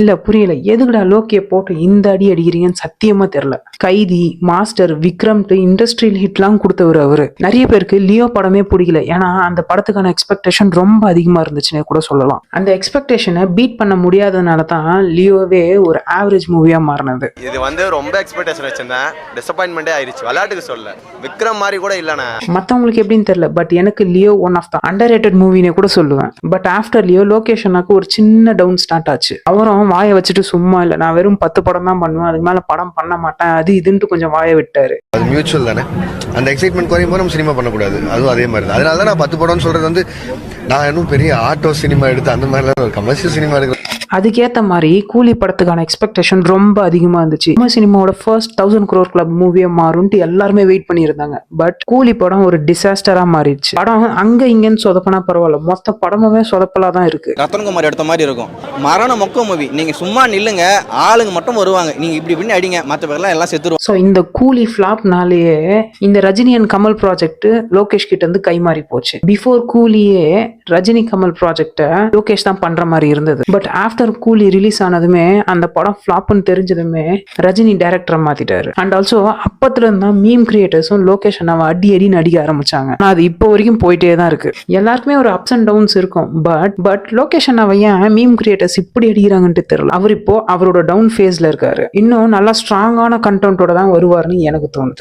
இல்ல புரியல, எதுக்குடா லோக்கிய போட்டு இந்த அடி அடிக்கிறீங்கன்னு சத்தியமா தெரியல. கைதி, மாஸ்டர், விக்ரம்ட்டு இண்டஸ்ட்ரியல் ஹிட்லாம் கொடுத்தவர் அவரு. நிறைய பேருக்கு லியோ படமே பிடிக்கல, ஏன்னா அந்த படத்துக்கான எக்ஸ்பெக்டேஷன் ரொம்ப அதிகமா இருந்துச்சுன்னு கூட சொல்லலாம். அந்த எக்ஸ்பெக்டேஷனை பீட் பண்ண முடியாதனால தான் லியோவே ஒரு ஆவரேஜ் மூவியா மாறினது. இது வந்து ரொம்ப எக்ஸ்பெக்டேஷன் வச்சிருந்தேன், டிசப்பாயின்மெண்டே ஆயிருச்சு. விளையாட்டுக்கு சொல்ல விக்ரம் மாதிரி கூட இல்லைண்ணா. மற்றவங்களுக்கு எப்படின்னு தெரியல, பட் எனக்கு Leo one of the underrated மூவினே கூட சொல்லுவேன். பட் ஆஃப்டர் லியோ லோகேஷனாக்கு ஒரு சின்ன டவுன் ஸ்டார்ட் ஆச்சு. அவரும் வாயை வச்சுட்டு சும்மா இல்லை, நான் வெறும் 10 படம் தான் பண்ணுவேன், அதுக்கு மேல படம் பண்ண மாட்டேன், அது இதுன்ட்டு கொஞ்சம் வாயை விட்டாரு. அது மியூச்சுவல் தானே, அந்த எக்ஸைட்மெண்ட் குறையும் போது நம்ம சினிமா பண்ணக்கூடாது, அதுவும் அதே மாதிரி தான். அதனால தான் நான் 10 படம்னு சொல்றது வந்து நான் இன்னும் பெரிய ஆட்டோ சினிமா எடுத்து அந்த மாதிரிலாம் ஒரு கமர்ஷியல் சினிமா எடுக்கிறேன். அதுக்கேற்ற மாதிரி கூலி படத்துக்கான எக்ஸ்பெக்டேஷன் ரொம்ப அதிகமா இருந்துச்சு. சினிமாவோட ஃபர்ஸ்ட் 1000 crore கிளப் மூவியா மாறும்ட்டு எல்லாருமே வெயிட் பண்ணியிருந்தாங்க. பட் கூலி படம் ஒரு டிசாஸ்டரா மாறிடுச்சு. படம் அங்க இங்கன்னு சொதப்பனா பரவாயில்ல, மொத்த படமுமே சொதப்பலா தான் இருக்கு. ரத்தனகுமார் எடுத்த மாதிரி இருக்கும் மரண மொக்க மூவி. நீங்க சும்மா நில்லுங்க, ஆளுங்க மட்டும் வருவாங்க, நீங்க இப்படி இப்படி அடிங்க, மற்ற பேர்லாம் எல்லாம் செத்துருவோம். ஸோ இந்த கூலி ஃபிளாப்னாலேயே இந்த ரஜினி அண்ட் கமல் ப்ராஜெக்ட் லோகேஷ் கிட்ட இருந்து கை மாறி போச்சு. பிஃபோர் கூலியே ரஜினி கமல் ப்ராஜெக்ட லோகேஷ் தான் பண்ற மாதிரி இருந்தது. பட் ஆஃப்டர் கூலி ரிலீஸ் ஆனதுமே அந்த படம் ஃபிளாப்னு தெரிஞ்சதுமே ரஜினி டைரக்டரை மாத்திட்டாரு. அண்ட் ஆல்சோ அப்பத்துல இருந்தா மீம் கிரியேட்டர்ஸும் லோகேஷ் அண்ணாவை அடின்னு அடிக்க ஆரம்பிச்சாங்க. அது இப்போ வரைக்கும் போயிட்டே தான் இருக்கு. எல்லாருக்குமே ஒரு அப்ஸ் அண்ட் டவுன்ஸ் இருக்கும். பட் லோகேஷ் அண்ணாவை ஏன் மீம் கிரியேட்டர்ஸ் இப்படி அடிக்கிறாங்கன்ட்டு தெரியல. அவர் இப்போ அவரோட டவுன் ஃபேஸ்ல இருக்காரு. இன்னும் நல்லா ஸ்ட்ராங்கான கண்டென்ட்டோட தான் வருவார்னு எனக்கு தோணுது.